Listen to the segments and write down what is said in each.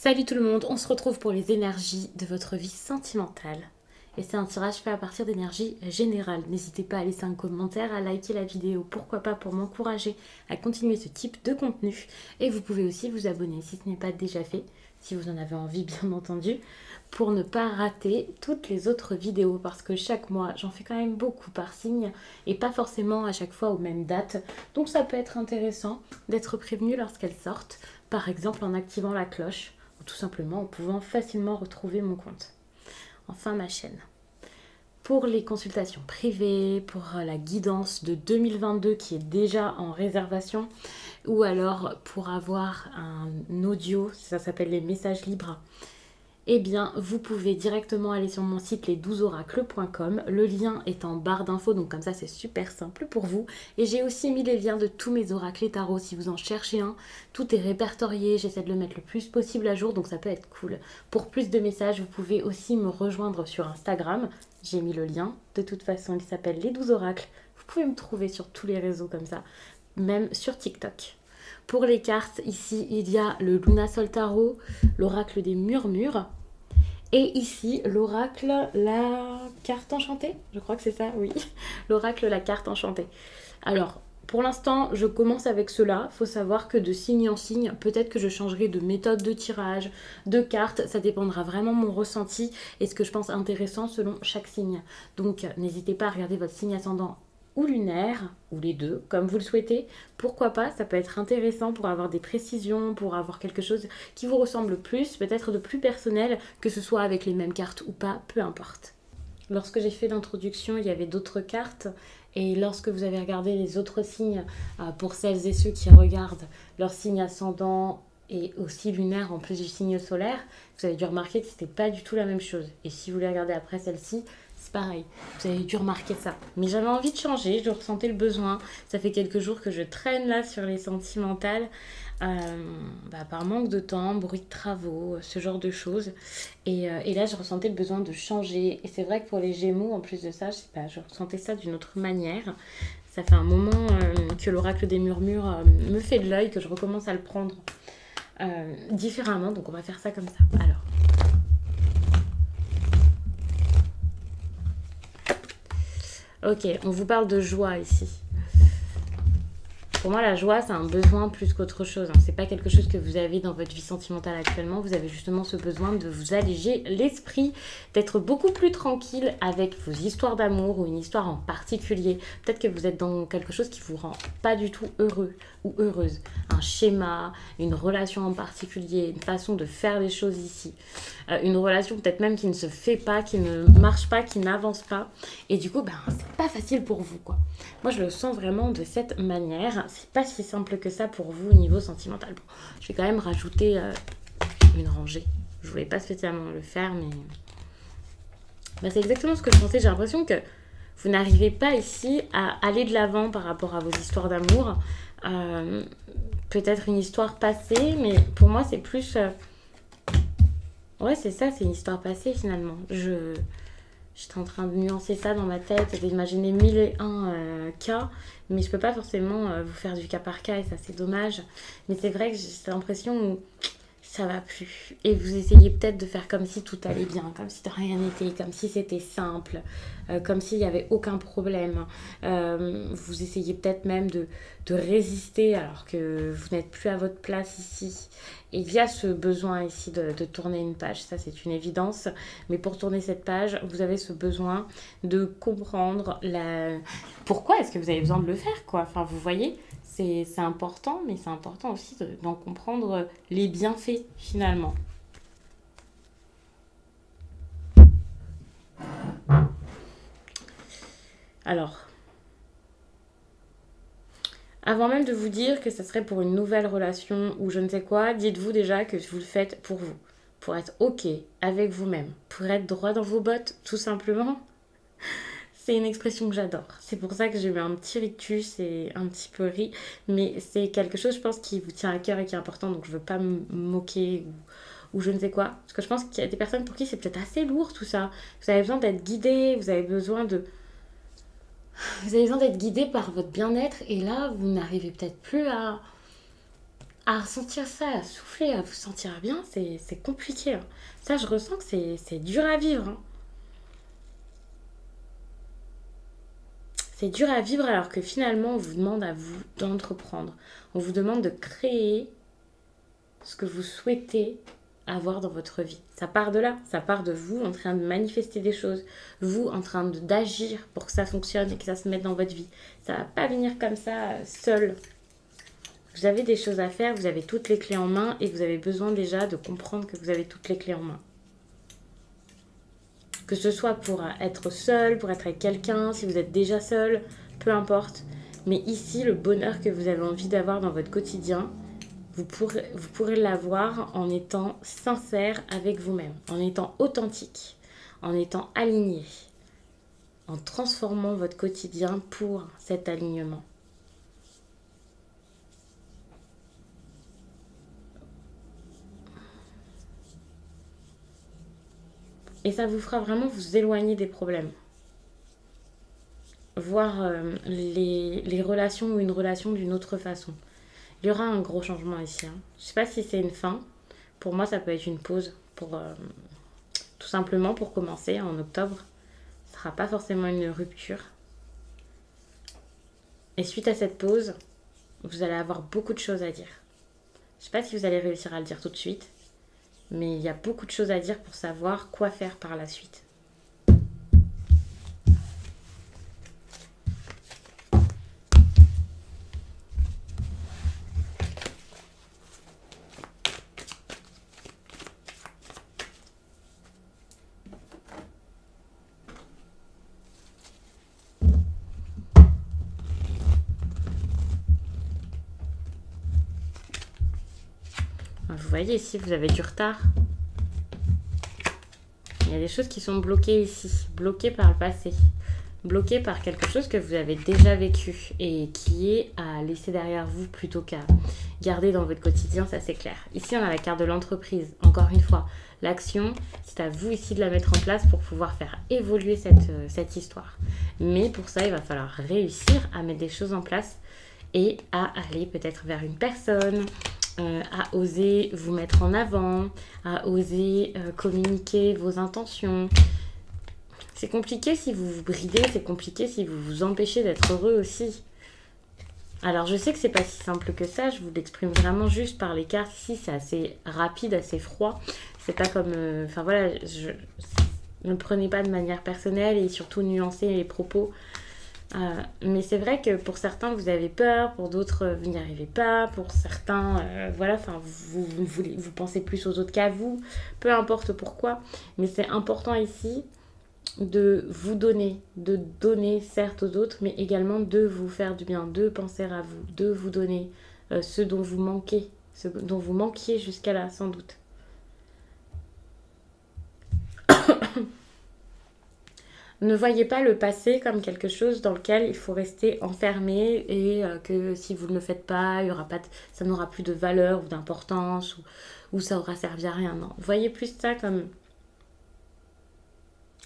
Salut tout le monde, on se retrouve pour les énergies de votre vie sentimentale. Et c'est un tirage fait à partir d'énergie générale. N'hésitez pas à laisser un commentaire, à liker la vidéo, pourquoi pas pour m'encourager à continuer ce type de contenu. Et vous pouvez aussi vous abonner si ce n'est pas déjà fait, si vous en avez envie bien entendu, pour ne pas rater toutes les autres vidéos. Parce que chaque mois, j'en fais quand même beaucoup par signe et pas forcément à chaque fois aux mêmes dates. Donc ça peut être intéressant d'être prévenu lorsqu'elles sortent, par exemple en activant la cloche, ou tout simplement en pouvant facilement retrouver mon compte. Enfin ma chaîne. Pour les consultations privées, pour la guidance de 2022 qui est déjà en réservation, ou alors pour avoir un audio, ça s'appelle les messages libres, eh bien vous pouvez directement aller sur mon site les12oracles.com. Le lien est en barre d'infos, donc comme ça c'est super simple pour vous. Et j'ai aussi mis les liens de tous mes oracles et tarots si vous en cherchez un. Tout est répertorié, j'essaie de le mettre le plus possible à jour, donc ça peut être cool. Pour plus de messages, vous pouvez aussi me rejoindre sur Instagram. J'ai mis le lien, de toute façon il s'appelle les 12 oracles. Vous pouvez me trouver sur tous les réseaux comme ça, même sur TikTok. Pour les cartes, ici, il y a le Luna Sol Tarot, l'oracle des murmures. Et ici, l'oracle, la carte enchantée. Je crois que c'est ça, oui. L'oracle, la carte enchantée. Alors, pour l'instant, je commence avec cela. Il faut savoir que de signe en signe, peut-être que je changerai de méthode de tirage, de cartes. Ça dépendra vraiment de mon ressenti et ce que je pense intéressant selon chaque signe. Donc, n'hésitez pas à regarder votre signe ascendant ou lunaire, ou les deux, comme vous le souhaitez. Pourquoi pas, ça peut être intéressant pour avoir des précisions, pour avoir quelque chose qui vous ressemble plus, peut-être de plus personnel, que ce soit avec les mêmes cartes ou pas, peu importe. Lorsque j'ai fait l'introduction, il y avait d'autres cartes, et lorsque vous avez regardé les autres signes, pour celles et ceux qui regardent leur signe ascendant et aussi lunaire en plus du signe solaire, vous avez dû remarquer que c'était pas du tout la même chose. Et si vous les regardez après celle-ci, c'est pareil, vous avez dû remarquer ça. Mais j'avais envie de changer, je ressentais le besoin. Ça fait quelques jours que je traîne là sur les sentimentales, par manque de temps, bruit de travaux, ce genre de choses. Et là, je ressentais le besoin de changer. Et c'est vrai que pour les Gémeaux, en plus de ça, je sais pas, je ressentais ça d'une autre manière. Ça fait un moment que l'oracle des murmures me fait de l'œil, que je recommence à le prendre différemment. Donc on va faire ça comme ça. Alors. Ok, on vous parle de joie ici. Pour moi, la joie, c'est un besoin plus qu'autre chose. C'est pas quelque chose que vous avez dans votre vie sentimentale actuellement. Vous avez justement ce besoin de vous alléger l'esprit, d'être beaucoup plus tranquille avec vos histoires d'amour ou une histoire en particulier. Peut-être que vous êtes dans quelque chose qui vous rend pas du tout heureux ou heureuse. Un schéma, une relation en particulier, une façon de faire les choses ici. Une relation peut-être même qui ne se fait pas, qui ne marche pas, qui n'avance pas. Et du coup, c'est pas facile pour vous, quoi. Moi, je le sens vraiment de cette manière. C'est pas si simple que ça pour vous au niveau sentimental. Bon, je vais quand même rajouter une rangée. Je voulais pas spécialement le faire, mais c'est exactement ce que je pensais. J'ai l'impression que vous n'arrivez pas ici à aller de l'avant par rapport à vos histoires d'amour. Peut-être une histoire passée, mais pour moi, c'est plus... Ouais, c'est ça, c'est une histoire passée finalement. J'étais en train de nuancer ça dans ma tête, d'imaginer 1001 cas, mais je peux pas forcément vous faire du cas par cas et ça c'est dommage. Mais c'est vrai que j'ai cette impression où ça va plus. Et vous essayez peut-être de faire comme si tout allait bien, comme si de rien n'était, comme si c'était simple, comme s'il n'y avait aucun problème. Vous essayez peut-être même de résister alors que vous n'êtes plus à votre place ici. Et il y a ce besoin ici de tourner une page, ça c'est une évidence. Mais pour tourner cette page, vous avez ce besoin de comprendre pourquoi est-ce que vous avez besoin de le faire, quoi. Enfin, vous voyez, c'est important, mais c'est important aussi d'en comprendre les bienfaits finalement. Alors, avant même de vous dire que ça serait pour une nouvelle relation ou je ne sais quoi, dites-vous déjà que vous le faites pour vous, pour être ok avec vous-même, pour être droit dans vos bottes, tout simplement. C'est une expression que j'adore. C'est pour ça que j'ai eu un petit rictus et un petit peu ri. Mais c'est quelque chose, je pense, qui vous tient à cœur et qui est important. Donc je ne veux pas me moquer ou je ne sais quoi. Parce que je pense qu'il y a des personnes pour qui c'est peut-être assez lourd tout ça. Vous avez besoin d'être guidé, vous avez besoin d'être guidé par votre bien-être. Et là, vous n'arrivez peut-être plus à à ressentir ça, à souffler, à vous sentir bien, c'est compliqué. Hein. Ça, je ressens que c'est dur à vivre. Hein. C'est dur à vivre alors que finalement, on vous demande à vous d'entreprendre. On vous demande de créer ce que vous souhaitez avoir dans votre vie. Ça part de là, ça part de vous en train de manifester des choses, vous en train d'agir pour que ça fonctionne et que ça se mette dans votre vie. Ça va pas venir comme ça seul. Vous avez des choses à faire, vous avez toutes les clés en main et vous avez besoin déjà de comprendre que vous avez toutes les clés en main. Que ce soit pour être seul, pour être avec quelqu'un, si vous êtes déjà seul, peu importe. Mais ici, le bonheur que vous avez envie d'avoir dans votre quotidien, vous pourrez l'avoir en étant sincère avec vous-même, en étant authentique, en étant aligné, en transformant votre quotidien pour cet alignement. Et ça vous fera vraiment vous éloigner des problèmes. Voir les relations ou une relation d'une autre façon. Il y aura un gros changement ici. Hein. Je ne sais pas si c'est une fin. Pour moi, ça peut être une pause. Tout simplement pour commencer en octobre. Ce ne sera pas forcément une rupture. Et suite à cette pause, vous allez avoir beaucoup de choses à dire. Je ne sais pas si vous allez réussir à le dire tout de suite. Mais il y a beaucoup de choses à dire pour savoir quoi faire par la suite. Vous voyez ici, vous avez du retard. Il y a des choses qui sont bloquées ici, bloquées par le passé, bloquées par quelque chose que vous avez déjà vécu et qui est à laisser derrière vous plutôt qu'à garder dans votre quotidien, ça c'est clair. Ici, on a la carte de l'entreprise. Encore une fois, l'action, c'est à vous ici de la mettre en place pour pouvoir faire évoluer cette histoire. Mais pour ça, il va falloir réussir à mettre des choses en place et à aller peut-être vers une personne, à oser vous mettre en avant, à oser communiquer vos intentions. C'est compliqué si vous vous bridez, c'est compliqué si vous vous empêchez d'être heureux aussi. Alors je sais que c'est pas si simple que ça, je vous l'exprime vraiment juste par les cartes ici, c'est assez rapide, assez froid. C'est pas comme... Enfin voilà, ne prenez pas de manière personnelle et surtout nuancez les propos. Mais c'est vrai que pour certains vous avez peur, pour d'autres vous n'y arrivez pas, pour certains voilà, enfin vous pensez plus aux autres qu'à vous, peu importe pourquoi, mais c'est important ici de vous donner, de donner certes aux autres, mais également de vous faire du bien, de penser à vous, de vous donner ce dont vous manquez, ce dont vous manquiez jusqu'à là sans doute. Ne voyez pas le passé comme quelque chose dans lequel il faut rester enfermé et que si vous ne le faites pas, ça n'aura plus de valeur ou d'importance ou ça aura servi à rien. Non, voyez plus ça comme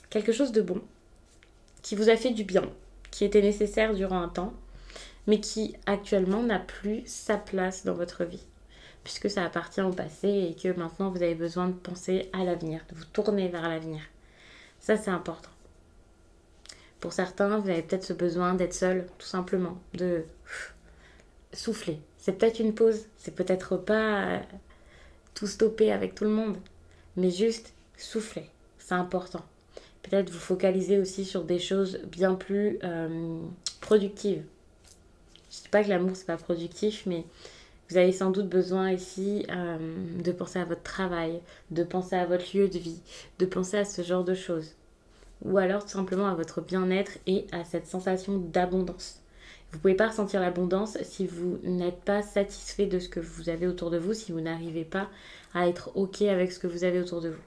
quelque chose de bon, qui vous a fait du bien, qui était nécessaire durant un temps, mais qui actuellement n'a plus sa place dans votre vie, puisque ça appartient au passé et que maintenant vous avez besoin de penser à l'avenir, de vous tourner vers l'avenir. Ça, c'est important. Pour certains, vous avez peut-être ce besoin d'être seul, tout simplement, de souffler. C'est peut-être une pause, c'est peut-être pas tout stopper avec tout le monde, mais juste souffler, c'est important. Peut-être vous focaliser aussi sur des choses bien plus productives. Je ne dis pas que l'amour, c'est pas productif, mais vous avez sans doute besoin ici de penser à votre travail, de penser à votre lieu de vie, de penser à ce genre de choses. Ou alors tout simplement à votre bien-être et à cette sensation d'abondance. Vous ne pouvez pas ressentir l'abondance si vous n'êtes pas satisfait de ce que vous avez autour de vous, si vous n'arrivez pas à être OK avec ce que vous avez autour de vous.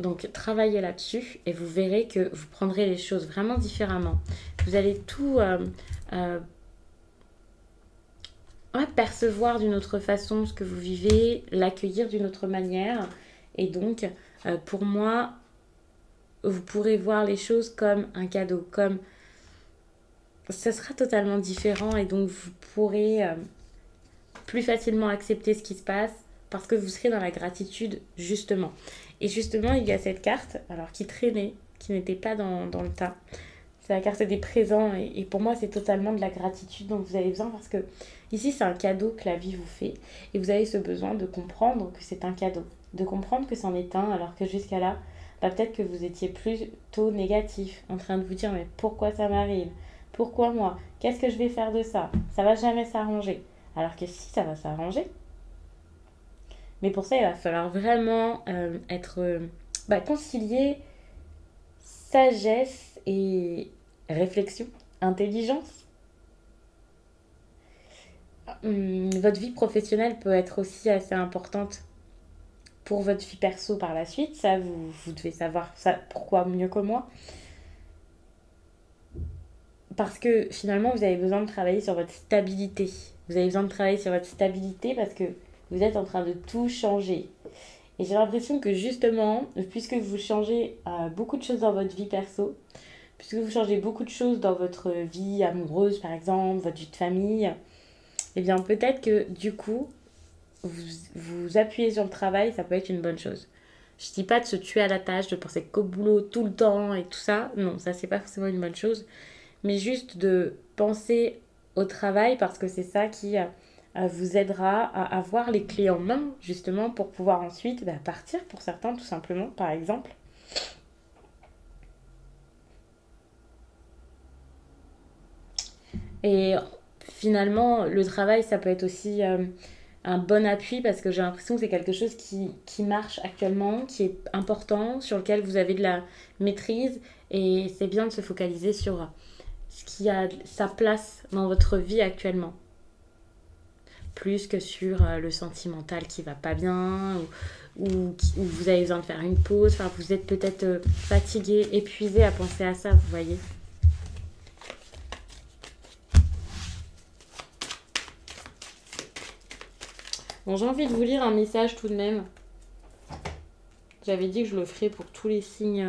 Donc travaillez là-dessus et vous verrez que vous prendrez les choses vraiment différemment. Vous allez tout percevoir d'une autre façon ce que vous vivez, l'accueillir d'une autre manière. Et donc, pour moi, vous pourrez voir les choses comme un cadeau, comme ce sera totalement différent et donc vous pourrez plus facilement accepter ce qui se passe parce que vous serez dans la gratitude justement. Et justement, il y a cette carte, alors qui traînait, qui n'était pas dans le tas. C'est la carte des présents et pour moi, c'est totalement de la gratitude dont vous avez besoin parce que ici, c'est un cadeau que la vie vous fait et vous avez ce besoin de comprendre que c'est un cadeau, de comprendre que c'en est un alors que jusqu'à là, bah, peut-être que vous étiez plutôt négatif, en train de vous dire mais pourquoi ça m'arrive? Pourquoi moi? Qu'est-ce que je vais faire de ça? Ça va jamais s'arranger. Alors que si, ça va s'arranger. Mais pour ça, il va falloir vraiment être concilier sagesse et réflexion, intelligence. Votre vie professionnelle peut être aussi assez importante pour votre vie perso par la suite. Ça, vous devez savoir ça pourquoi mieux que moi. Parce que finalement, vous avez besoin de travailler sur votre stabilité. Vous avez besoin de travailler sur votre stabilité parce que vous êtes en train de tout changer. Et j'ai l'impression que justement, puisque vous changez beaucoup de choses dans votre vie perso, puisque vous changez beaucoup de choses dans votre vie amoureuse par exemple, votre vie de famille, eh bien peut-être que du coup, vous appuyez sur le travail, ça peut être une bonne chose. Je dis pas de se tuer à la tâche, de penser qu'au boulot tout le temps et tout ça. Non, ça c'est pas forcément une bonne chose. Mais juste de penser au travail parce que c'est ça qui vous aidera à avoir les clés en main justement pour pouvoir ensuite partir pour certains tout simplement par exemple. Et finalement le travail ça peut être aussi un bon appui parce que j'ai l'impression que c'est quelque chose qui marche actuellement, qui est important, sur lequel vous avez de la maîtrise et c'est bien de se focaliser sur ce qui a sa place dans votre vie actuellement. Plus que sur le sentimental qui va pas bien ou vous avez besoin de faire une pause. Enfin, vous êtes peut-être fatigué, épuisé à penser à ça, vous voyez. Bon, j'ai envie de vous lire un message tout de même. J'avais dit que je le ferais pour tous les signes.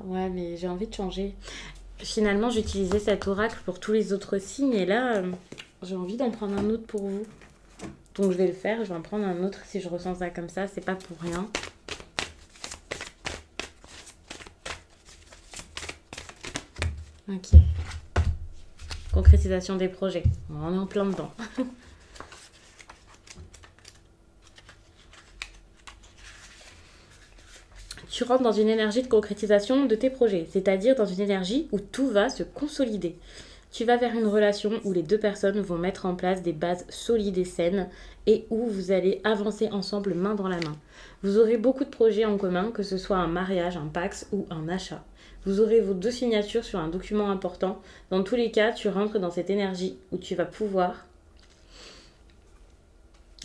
Ouais, mais j'ai envie de changer. Finalement, j'utilisais cet oracle pour tous les autres signes et là, j'ai envie d'en prendre un autre pour vous. Donc je vais le faire, je vais en prendre un autre si je ressens ça comme ça, c'est pas pour rien. Ok. Concrétisation des projets. On est en plein dedans. Tu rentres dans une énergie de concrétisation de tes projets, c'est-à-dire dans une énergie où tout va se consolider. Tu vas vers une relation où les deux personnes vont mettre en place des bases solides et saines et où vous allez avancer ensemble main dans la main. Vous aurez beaucoup de projets en commun, que ce soit un mariage, un Pacs ou un achat. Vous aurez vos deux signatures sur un document important. Dans tous les cas, tu rentres dans cette énergie où tu vas pouvoir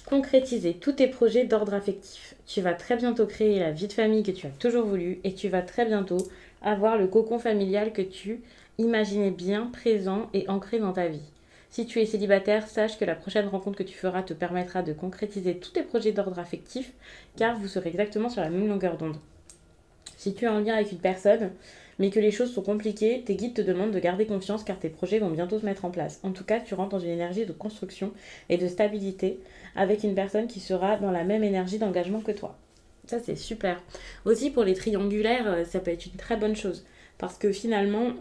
concrétiser tous tes projets d'ordre affectif. Tu vas très bientôt créer la vie de famille que tu as toujours voulu et tu vas très bientôt avoir le cocon familial que tu imaginais bien présent et ancré dans ta vie. Si tu es célibataire, sache que la prochaine rencontre que tu feras te permettra de concrétiser tous tes projets d'ordre affectif car vous serez exactement sur la même longueur d'onde. Si tu es en lien avec une personne, mais que les choses sont compliquées, tes guides te demandent de garder confiance car tes projets vont bientôt se mettre en place. En tout cas, tu rentres dans une énergie de construction et de stabilité avec une personne qui sera dans la même énergie d'engagement que toi. Ça, c'est super. Aussi, pour les triangulaires, ça peut être une très bonne chose. Parce que finalement,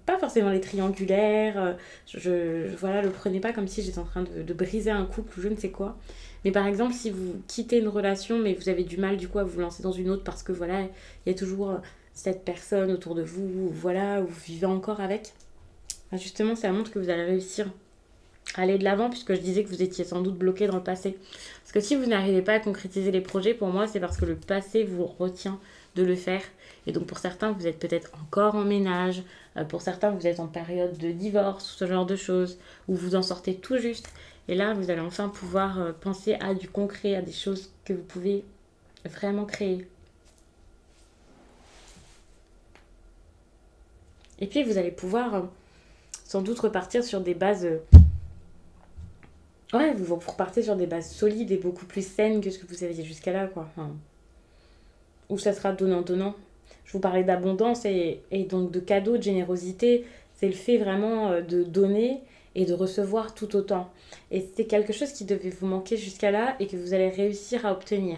pas forcément les triangulaires, voilà, le prenez pas comme si j'étais en train de briser un couple ou je ne sais quoi. Mais par exemple, si vous quittez une relation, mais vous avez du mal du coup à vous lancer dans une autre parce que voilà, il y a toujours cette personne autour de vous, voilà, où vous vivez encore avec, justement, ça montre que vous allez réussir à aller de l'avant puisque je disais que vous étiez sans doute bloqué dans le passé. Parce que si vous n'arrivez pas à concrétiser les projets, pour moi, c'est parce que le passé vous retient de le faire. Et donc pour certains, vous êtes peut-être encore en ménage, pour certains, vous êtes en période de divorce, ce genre de choses, où vous en sortez tout juste. Et là, vous allez enfin pouvoir penser à du concret, à des choses que vous pouvez vraiment créer. Et puis, vous allez pouvoir sans doute repartir sur des bases... Ouais, vous repartez sur des bases solides et beaucoup plus saines que ce que vous aviez jusqu'à là, quoi. Enfin, où ça sera donnant-donnant. Je vous parlais d'abondance et donc de cadeaux, de générosité. C'est le fait vraiment de donner et de recevoir tout autant. Et c'est quelque chose qui devait vous manquer jusqu'à là et que vous allez réussir à obtenir.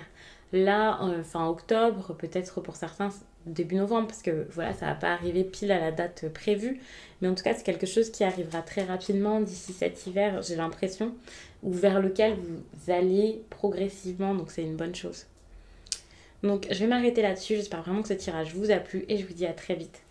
Là, fin octobre, peut-être pour certains début novembre, parce que voilà, ça va pas arriver pile à la date prévue. Mais en tout cas, c'est quelque chose qui arrivera très rapidement d'ici cet hiver, j'ai l'impression, ou vers lequel vous allez progressivement, donc c'est une bonne chose. Donc je vais m'arrêter là-dessus, j'espère vraiment que ce tirage vous a plu et je vous dis à très vite.